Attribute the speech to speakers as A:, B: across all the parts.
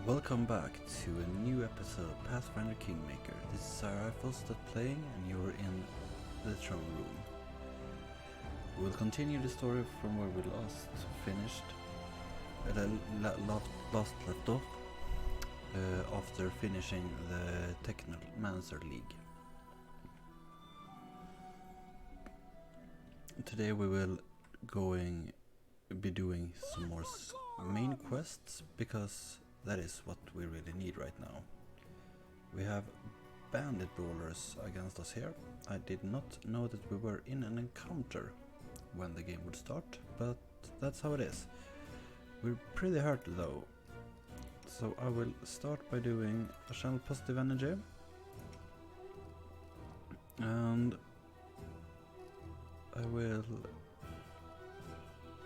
A: Welcome back to a new episode of Pathfinder Kingmaker. This is our Falstad playing and you're in the throne room. We'll continue the story from where we last finished, last left off, after finishing the Technomancer League. Today we will be doing some more main quests, because that is what we really need right now. We have bandit brawlers against us here. I did not know that we were in an encounter when the game would start, but that's how it is. We're pretty hurt though, so I will start by doing a channel positive energy, and I will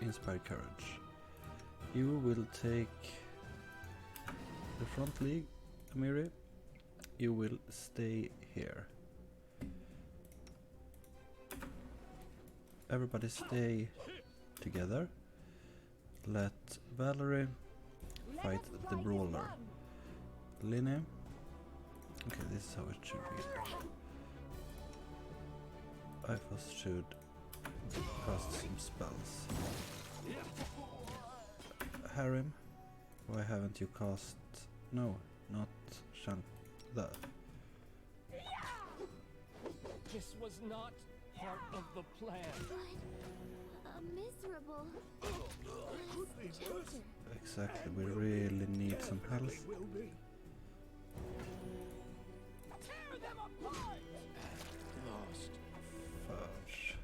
A: inspire courage. You will take the front league, Amiri. You will stay here. Everybody stay together. Let Valerie fight the brawler. Linny. Okay, this is how it should be. I first should cast some spells. Harem, why haven't you cast? No, not Shank. That.
B: This was not part of the plan.
C: But miserable. Chapter.
A: Exactly, we really need some health.
B: Tear them apart! Lost.
A: Fudge.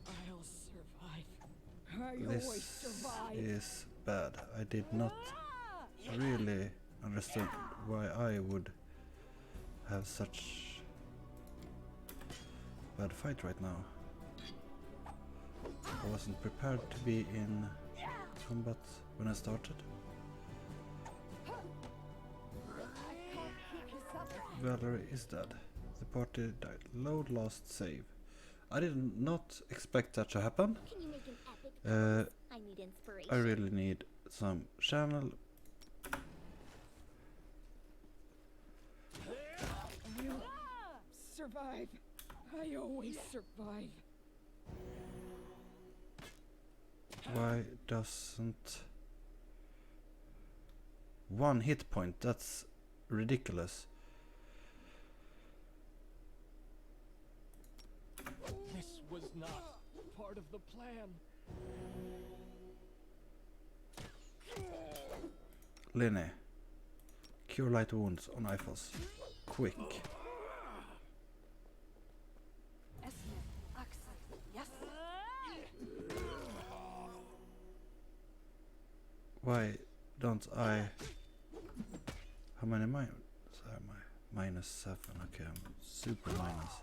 B: I'll survive. I always
A: This
B: survive.
A: is bad. I did not really understand why I would have such bad fight right now. I wasn't prepared to be in combat when I started. Valerie is dead. The party died. Load last save. I did not expect that to happen.
C: Can you make an epic I need inspiration.
A: I really need some channel.
B: Survive. I always survive.
A: Why doesn't one hit point? That's ridiculous.
B: This was not part of the plan.
A: Linny, cure light wounds on Eiffels. Quick.
B: Yes.
A: Why don't I? How many am I? -7. Okay, I'm super minus.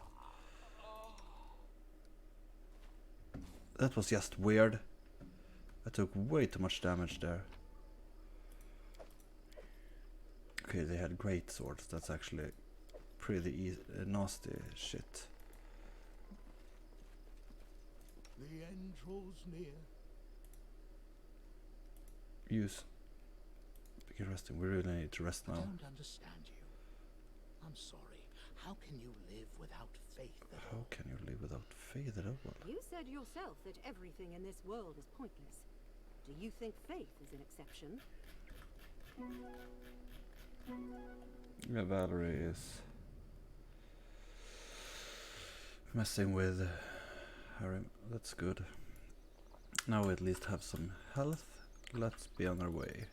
A: That was just weird. I took way too much damage there. Okay, they had great swords. That's actually pretty nasty shit.
D: The end draws near.
A: Use. Begin resting. We really need to rest
D: I
A: now.
D: don't understand you. I'm sorry. How can you live without faith at
A: How
D: all?
A: can you live without faith at all?
E: You said yourself that everything in this world is pointless. Do you think faith is an exception?
A: Yeah, Valerie is messing with Harry. That's good. Now we at least have some health. Let's be on our way.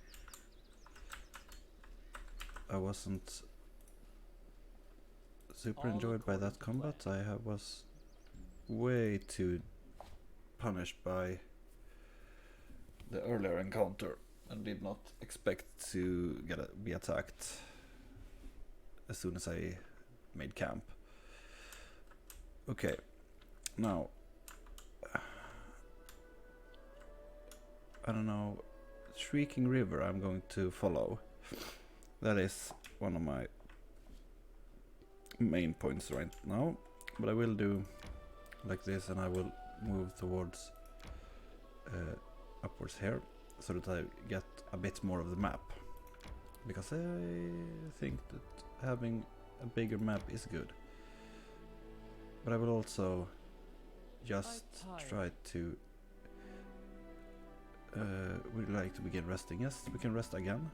A: I wasn't super enjoyed by that combat. I was way too punished by the earlier encounter and did not expect to be attacked as soon as I made camp. Okay, now I don't know, Shrieking River I'm going to follow. That is one of my main points right now, but I will do like this and I will move towards upwards here. so that I get a bit more of the map. Because I think that having a bigger map is good. But I will also just try to... we'd like to begin resting. Yes, we can rest again.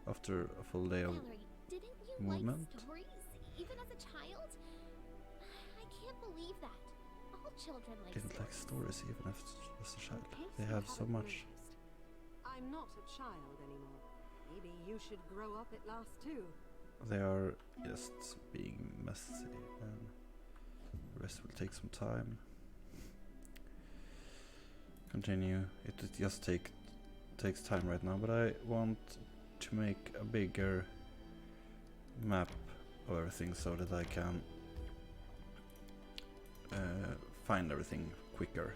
A: After a full day of
C: Valerie, didn't you
A: movement.
C: like stories, even as a child? I can't believe that. All children like
A: Didn't like stories even as a child.
E: In case
A: They
E: you
A: have so
E: haven't
A: much.
E: noticed, I'm not a child anymore. Maybe you should grow up at last too.
A: They are just being messy, and the rest will take some time. Continue. It just takes time right now, but I want to make a bigger map of everything so that I can find everything quicker.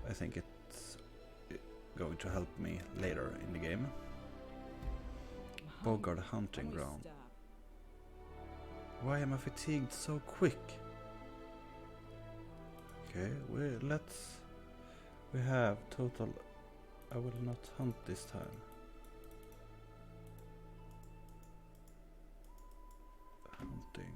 A: I think it's going to help me later in the game. Bogard hunting ground. Why am I fatigued so quick? Okay, we have total. I will not hunt this time. Hunting.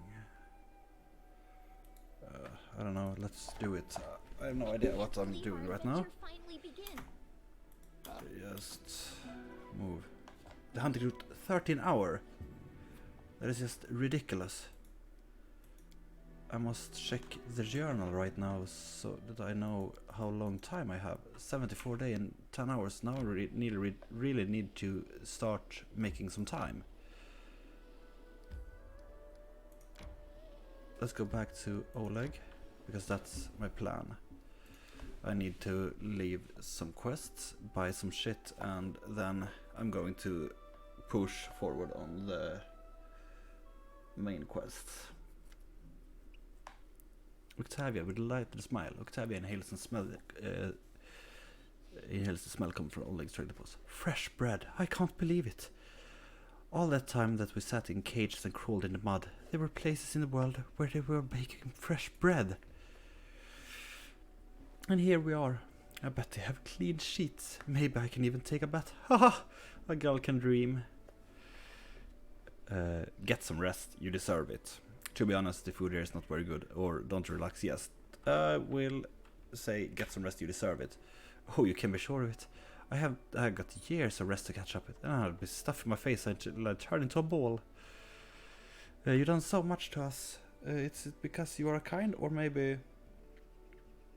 A: I don't know, let's do it. I have no idea what I'm doing right now.
C: Finally begin.
A: Just move. The hunting route 13 hour. That is just ridiculous. I must check the journal right now so that I know how long time I have. 74 days and 10 hours. Now I really need to start making some time. Let's go back to Oleg, because that's my plan. I need to leave some quests, buy some shit, and then I'm going to push forward on the main quests. Octavia with a lighted smile. Octavia inhales and the smell coming from Oleg's trailer post. Fresh bread. I can't believe it. All that time that we sat in cages and crawled in the mud, there were places in the world where they were baking fresh bread. And here we are. I bet they have clean sheets. Maybe I can even take a bath. Haha! A girl can dream. Get some rest. You deserve it. To be honest, the food here is not very good. Or don't relax. Yes. I will say get some rest. You deserve it. Oh, you can be sure of it. I got years of rest to catch up with, and I'll be stuffing my face until I turn into a ball. You've done so much to us. It's because you are kind, or maybe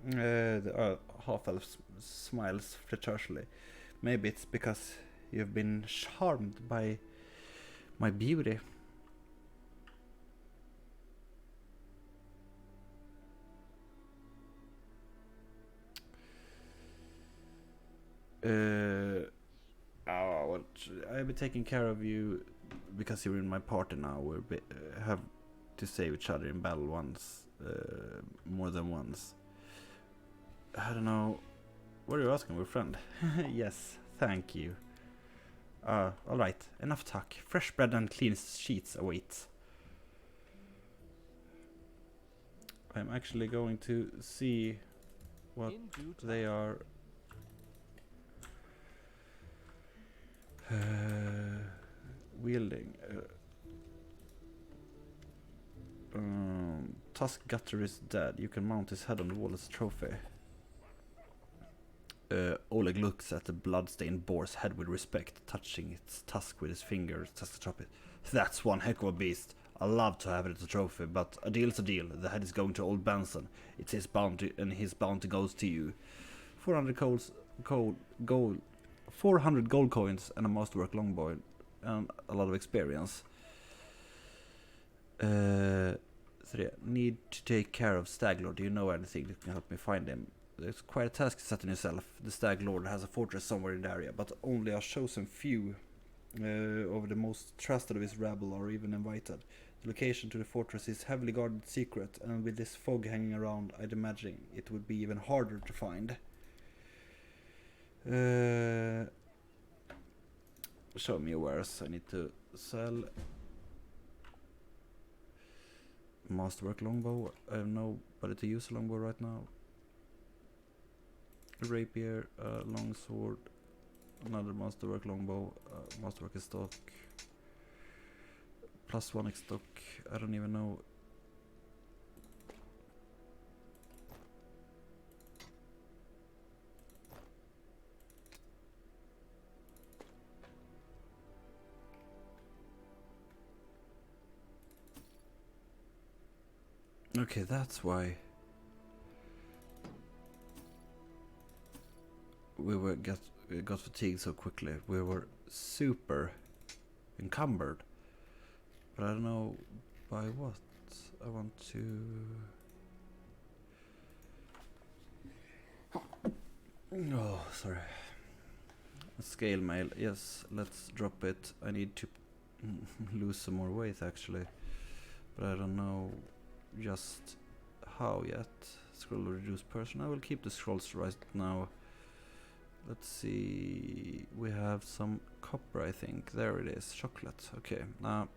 A: the half-elf smiles flirtatiously. Maybe it's because you've been charmed by my beauty. I'll be taking care of you because you're in my party now. We have to save each other in battle once, more than once. I don't know. What are you asking, we're friend? Yes, thank you. Alright, enough talk. Fresh bread and clean sheets await. I'm actually going to see what they are wielding. Tusk Gutter is dead. You can mount his head on the wall as a trophy. Oleg looks at the bloodstained boar's head with respect, touching its tusk with his fingers. Tusk drop it. That's one heck of a beast. I love to have it as a trophy, but a deal's a deal. The head is going to old Benson. It's his bounty, and his bounty goes to you. 400 gold coins and a masterwork longbow and a lot of experience. 3. Need to take care of Stag Lord. Do you know anything that can help me find him? It's quite a task to set on yourself. The Stag Lord has a fortress somewhere in the area, but only a chosen few of the most trusted of his rabble are even invited. The location to the fortress is heavily guarded secret, and with this fog hanging around, I'd imagine it would be even harder to find. Show me wares. I need to sell. Masterwork longbow. I have nobody to use a longbow right now. a rapier, a longsword, another masterwork longbow, masterwork is stock, +1 is stock. I don't even know. Okay, that's why we got fatigued so quickly. We were super encumbered, but I don't know by what. I want to. Oh, sorry. Scale mail. Yes, let's drop it. I need to lose some more weight actually, but I don't know just how yet. Scroll reduce person. I will keep the scrolls right now. Let's see. We have some copper, I think. There it is. Chocolate. Okay. Now,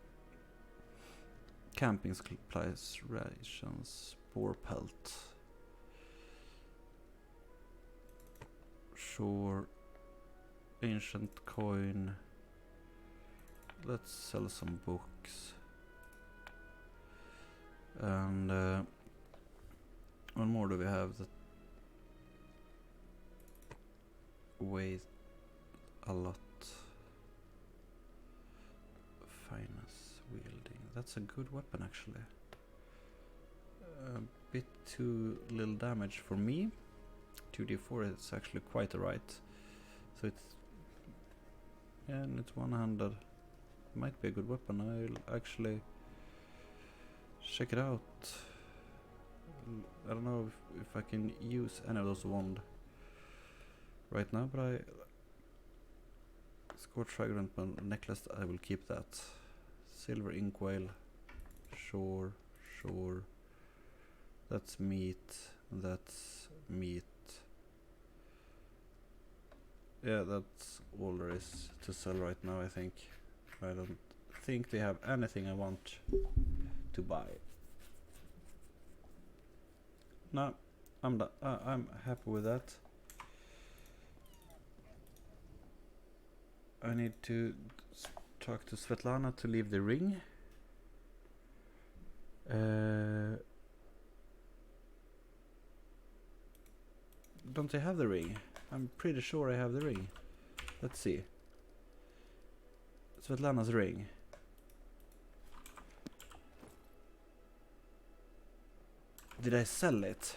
A: camping supplies, rations, boar pelt. Sure. Ancient coin. Let's sell some books. And one more do we have that weighs a lot. Finesse wielding. That's a good weapon actually. A bit too little damage for me. 2d4 is actually quite alright. So it's, yeah, and it's one-handed. Might be a good weapon. I'll actually check it out. I don't know if I can use any of those wand right now, but I scorch fragrant necklace. I will keep that. Silver inkwell. Sure. That's meat. That's meat. Yeah, that's all there is to sell right now, I think. I don't think they have anything I want to buy. No, I'm happy with that. I need to talk to Svetlana to leave the ring. Don't I have the ring? I'm pretty sure I have the ring. Let's see. Svetlana's ring. Did I sell it?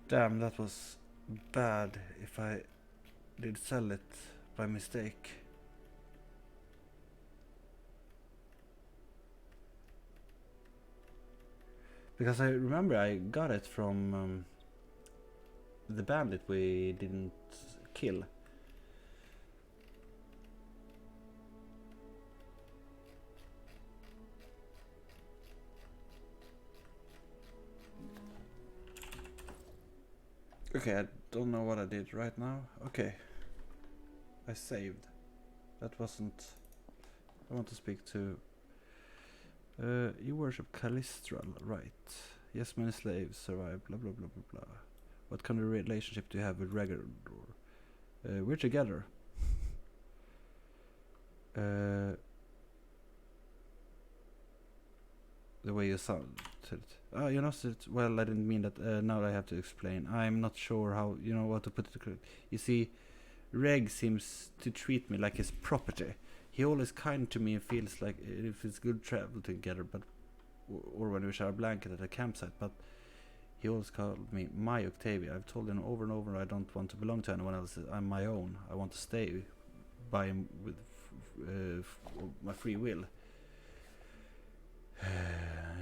A: Damn, that was bad if I did sell it by mistake. Because I remember I got it from the bandit we didn't kill. Okay, I don't know what I did right now. Okay. I saved. That wasn't... I want to speak to... you worship Callistral, right? Yes, many slaves survive, blah blah blah blah blah. What kind of relationship do you have with Regardor? We're together. The way you sounded. Oh, you know, well, I didn't mean that. Now I have to explain. I'm not sure how, you know, what to put it. You see, Reg seems to treat me like his property. He always kind to me and feels like if it's good travel together, but or when we share a blanket at a campsite. But he always called me my Octavia. I've told him over and over I don't want to belong to anyone else. I'm my own. I want to stay by him with my free will.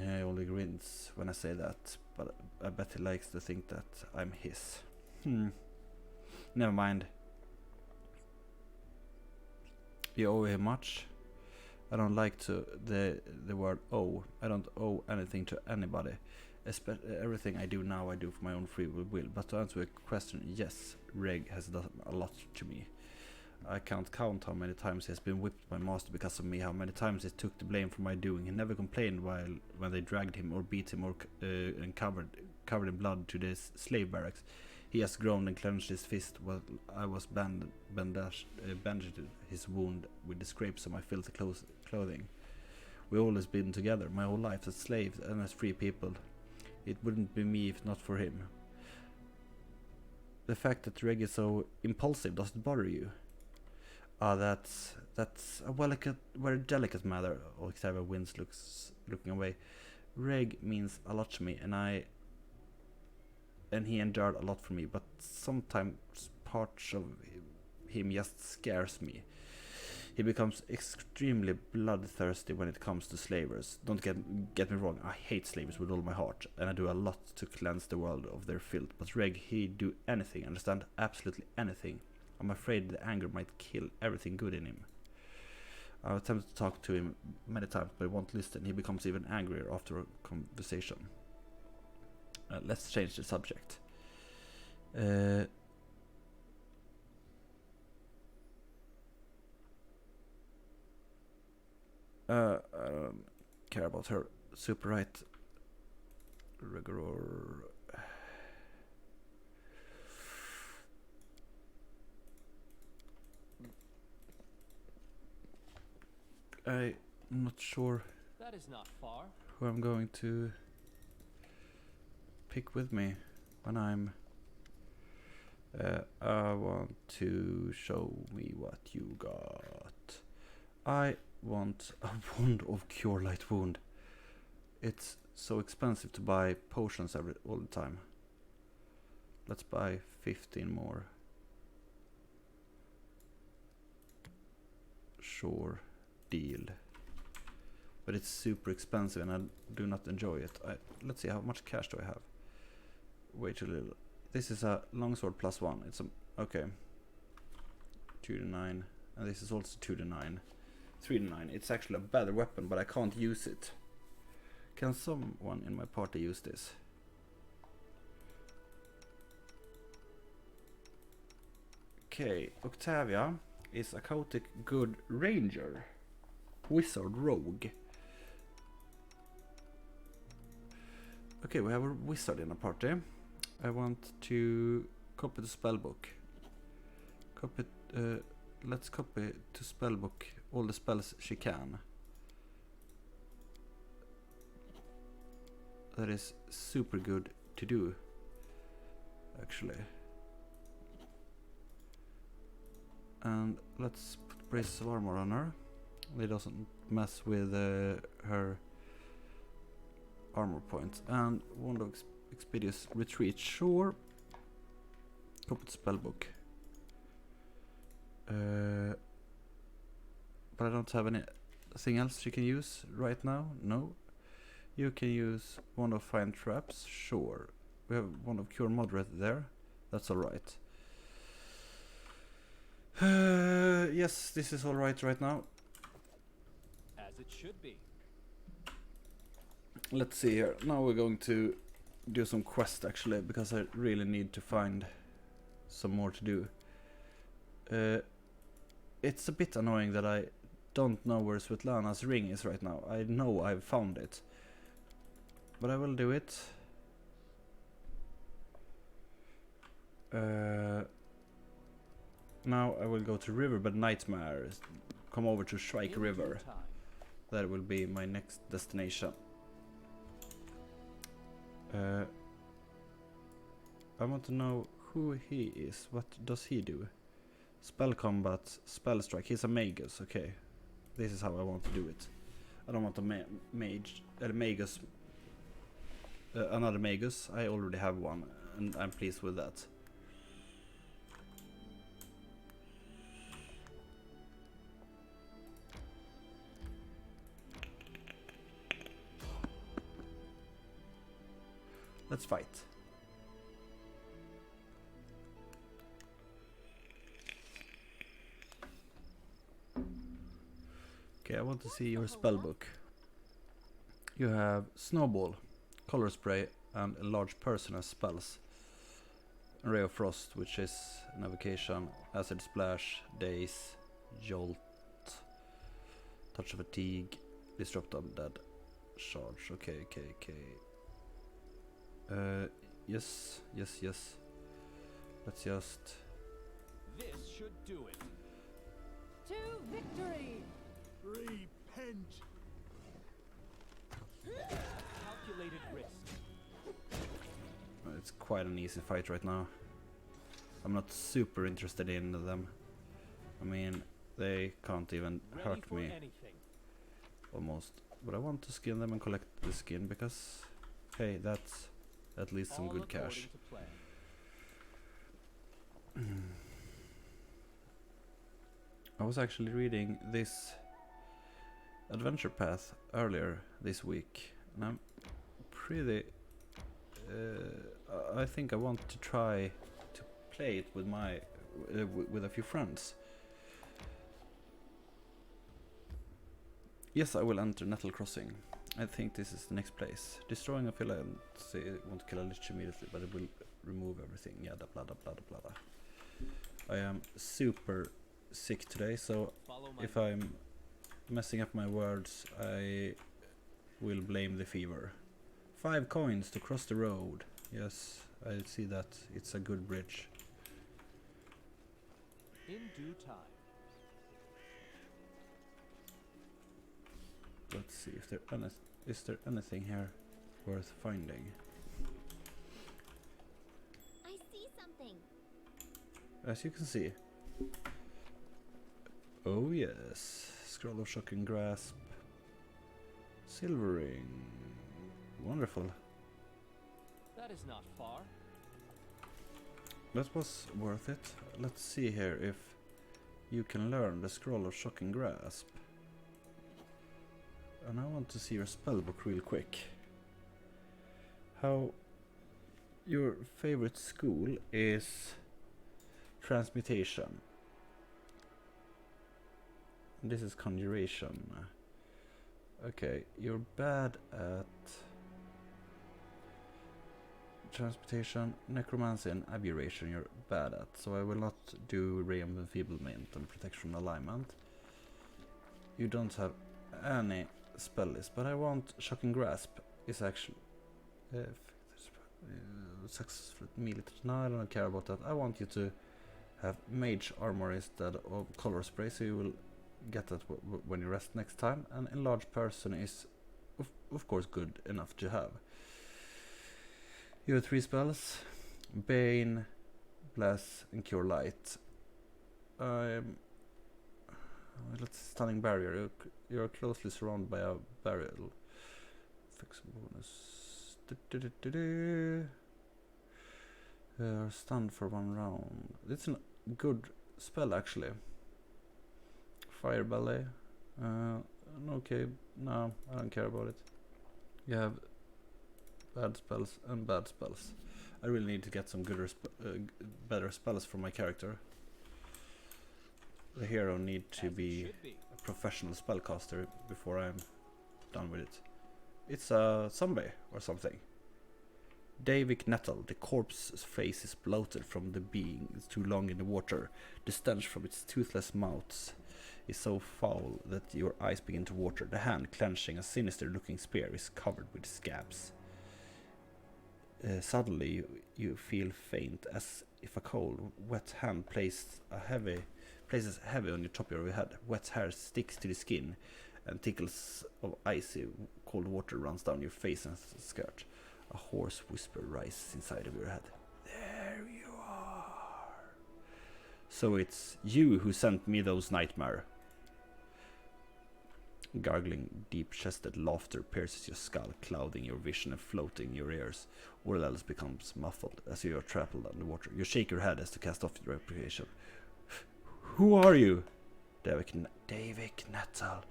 A: He only grins when I say that, but I bet he likes to think that I'm his. Never mind. You owe him much. I don't like the word owe. I don't owe anything to anybody. Everything I do now, I do for my own free will. But to answer your question, yes, Reg has done a lot to me. I can't count how many times he has been whipped by master because of me, how many times he took the blame for my doing. He never complained when they dragged him or beat him or and covered in blood to the slave barracks. He has groaned and clenched his fist while I was bandaged his wound with the scrapes of my filthy clothing. We've always been together, my whole life, as slaves and as free people. It wouldn't be me if not for him. The fact that Reg is so impulsive doesn't bother you. That's a very delicate matter. Octavia Wins looking away. Reg means a lot to me, and he endured a lot for me, but sometimes parts of him just scares me. He becomes extremely bloodthirsty when it comes to slavers. Don't get me wrong, I hate slavers with all my heart, and I do a lot to cleanse the world of their filth. But Reg, he'd do anything, understand? Absolutely anything. I'm afraid the anger might kill everything good in him. I've attempted to talk to him many times, but he won't listen. He becomes even angrier after a conversation. Let's change the subject. I don't care about her. Super right. Rigor. I'm not sure
B: That is not far.
A: who I'm going to pick with me when I'm I want to show me what you got. I want a wand of cure light wound. It's so expensive to buy potions all the time. Let's buy 15 more. Sure, deal. But it's super expensive and I do not enjoy it. Let's see, how much cash do I have? Way too little. This is a longsword +1. It's okay. 2 to 9, and this is also 2 to 9. 3 to 9. It's actually a better weapon, but I can't use it. Can someone in my party use this? Okay, Octavia is a chaotic good ranger. Wizard rogue. Okay, we have a wizard in a party. I want to copy the spellbook. Let's copy to spellbook all the spells she can. That is super good to do, actually. And let's put braces of armor on her. It doesn't mess with her armor points. And Wand of Expedious Retreat, sure. Copy the spellbook. But I don't have anything else she can use right now. No. You can use Wand of Find Traps, sure. We have Wand of Cure Moderate there. That's alright. Yes, this is alright right now.
B: As it should be.
A: Let's see here. Now we're going to do some quest actually, because I really need to find some more to do. It's a bit annoying that I don't know where Svetlana's ring is right now. I know I've found it, but I will do it. Now I will go to Riverbed Nightmare, come over to Shrike River. That will be my next destination. I want to know who he is. What does he do? Spell combat, spell strike. He's a magus. Okay, this is how I want to do it. I don't want a magus. Another magus. I already have one, and I'm pleased with that. Let's fight. Okay, Okay, I want to see your spell book. You have Snowball, Color Spray, and a large person as spells. Ray of Frost, which is Navigation, Acid Splash, Daze, Jolt, Touch of Fatigue, Disrupt Undead, Charge. Okay. Yes. Let's just...
B: This should do it.
E: To victory!
D: Repent!
B: Calculated risk.
A: It's quite an easy fight right now. I'm not super interested in them. I mean, they can't even hurt me.
B: Anything.
A: Almost. But I want to skin them and collect the skin because, hey, that's at least some good cash. I was actually reading this adventure path earlier this week, and I'm pretty... I think I want to try to play it with my with a few friends. Yes, I will enter Nettle Crossing. I think this is the next place. Destroying a villain, say it won't kill a lich immediately, but it will remove everything. Yeah, blah blah blah blah blah. I am super sick today, so if I'm messing up my words, I will blame the fever. 5 coins to cross the road. Yes, I see that. It's a good bridge.
B: In due time.
A: Let's see if there is there anything here worth finding.
C: I see something.
A: As you can see. Oh yes, Scroll of Shocking Grasp. Silvering. Wonderful.
B: That is not far.
A: That was worth it. Let's see here if you can learn the Scroll of Shocking Grasp. And I want to see your spellbook real quick. How your favorite school is Transmutation. This is Conjuration. Okay, you're bad at Transmutation, Necromancy and Abjuration you're bad at, so I will not do Ray of Enfeeblement and Protection Alignment. You don't have any spell list, but I want Shocking Grasp is actually successful melee. No, I don't care about that. I want you to have Mage Armor instead of Color Spray, so you will get that when you rest next time, and Enlarged Person is of course good enough to have. You have 3 spells: Bane, Bless, and Cure Light. Let's Stunning Barrier. You're closely surrounded by a barrier. Fix bonus. Stunned for 1 round. It's a good spell actually. Fire Ballet. Okay, no, I don't care about it. You have bad spells and bad spells. I really need to get some better spells for my character. The hero need to be a professional spellcaster before I'm done with it. It's a zombie or something. Davik Nettle, the corpse's face is bloated from the being too long in the water. The stench from its toothless mouths is so foul that your eyes begin to water. The hand, clenching a sinister-looking spear, is covered with scabs. Suddenly, you feel faint, as if a cold, wet hand places heavy on your top of your head. Wet hair sticks to the skin, and tickles of icy cold water runs down your face and skirt. A hoarse whisper rises inside of your head. There you are. So it's you who sent me those nightmares. Gargling, deep-chested laughter pierces your skull, clouding your vision and floating your ears. All else becomes muffled as you are trampled underwater. You shake your head as to cast off your reputation. Who are you? Davik Nettle.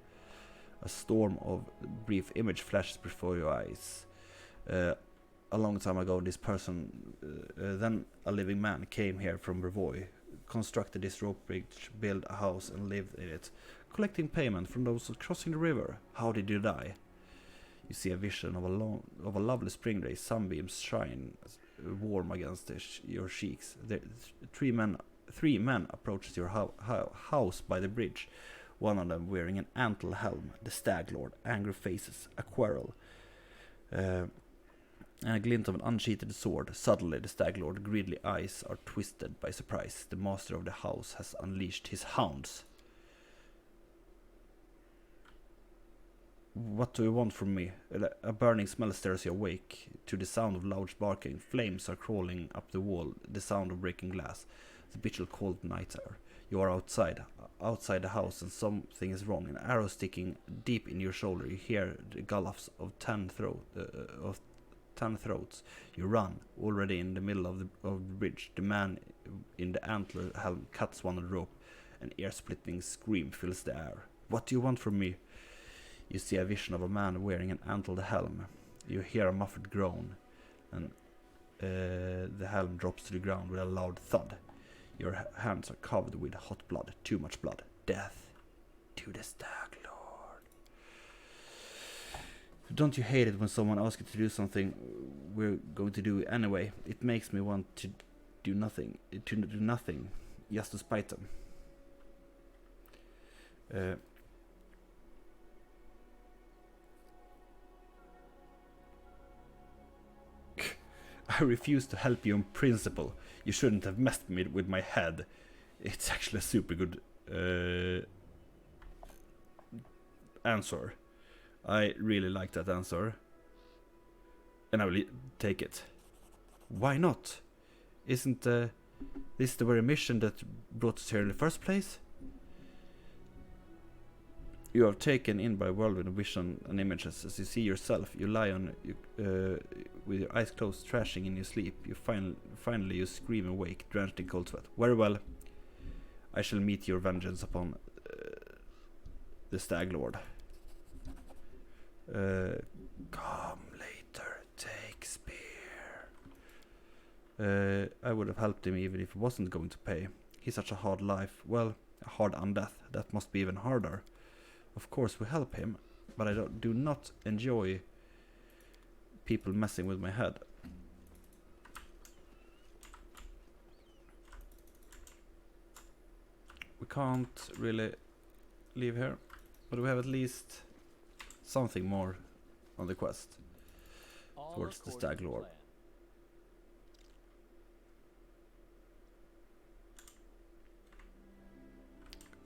A: A storm of brief image flashes before your eyes. A long time ago, this person, then a living man, came here from Brevoy, constructed this rope bridge, built a house and lived in it. collecting payment from those crossing the river. How did you die? You see a vision of a lovely spring day. Sunbeams shine warm against your cheeks. Three men approaches your house by the bridge. One of them wearing an antler helm. The Stag Lord. Angry faces. A quarrel. And a glint of an unsheathed sword. Suddenly, the Stag Lord's greedy eyes are twisted by surprise. The master of the house has unleashed his hounds. What do you want from me? A burning smell stirs you awake. To the sound of loud barking, flames are crawling up the wall. The sound of breaking glass. The bitterly cold night air. You are outside the house, and something is wrong. An arrow sticking deep in your shoulder. You hear the gallops of 10 throats. You run, already in the middle of the bridge. The man in the antler helm cuts one of the rope. An ear-splitting scream fills the air. What do you want from me? You see a vision of a man wearing an antlered helm. You hear a muffled groan, and the helm drops to the ground with a loud thud. Your hands are covered with hot blood, too much blood. Death to the Stag Lord. Don't you hate it when someone asks you to do something we're going to do anyway? It makes me want to do nothing, just to spite them. I refuse to help you on principle. You shouldn't have messed me with my head. It's actually a super good answer. I really like that answer. And I will take it. Why not? Isn't this the very mission that brought us here in the first place? You are taken in by whirlwind vision and images. As you see yourself, you lie on with your eyes closed, trashing in your sleep. You finally you scream awake, drenched in cold sweat. Very well. I shall meet your vengeance upon the Stag Lord. Come later, take spear. I would have helped him even if he wasn't going to pay. He's such a hard life. Well, a hard undeath. That must be even harder. Of course we help him, but I do not enjoy people messing with my head. We can't really leave here, but we have at least something more on the quest towards the Stag Lord.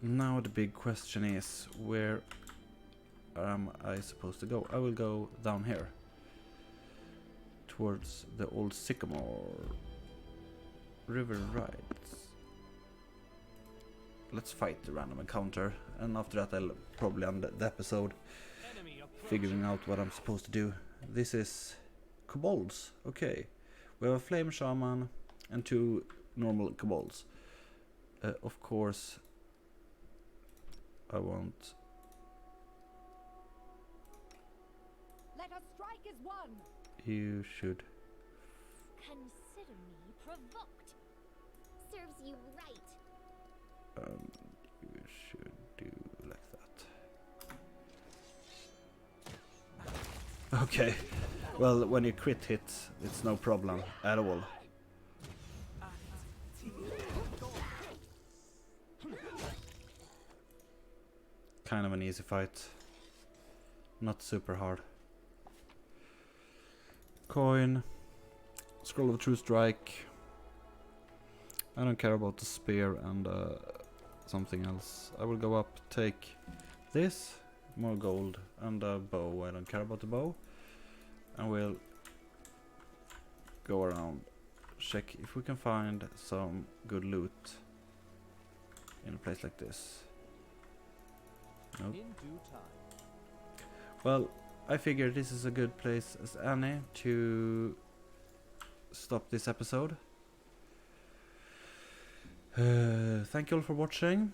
A: Now the big question is, where am I supposed to go? I will go down here towards the old sycamore river rides. Let's fight the random encounter, and after that I'll probably end the episode figuring out what I'm supposed to do. This is kobolds. Okay, we have a flame shaman and 2 normal kobolds. Of course I want.
E: Let us strike as one.
A: You should.
C: Consider me provoked. Serves you right.
A: You should do like that. Okay. Well, when you crit hit, it's no problem at all. Kind of an easy fight. Not super hard. Coin. Scroll of True Strike. I don't care about the spear and something else. I will go up, take this, more gold, and a bow. I don't care about the bow. And we'll go around, check if we can find some good loot in a place like this. Nope.
B: In due time.
A: Well, I figure this is a good place as any to stop this episode. Thank you all for watching,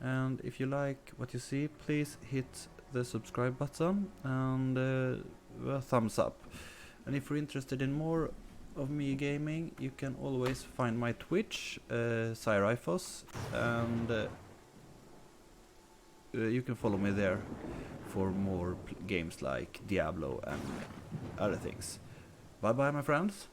A: and if you like what you see, please hit the subscribe button and a thumbs up. And if you're interested in more of me gaming, you can always find my Twitch, Cyrifos, and you can follow me there for more games like Diablo and other things. Bye bye, my friends.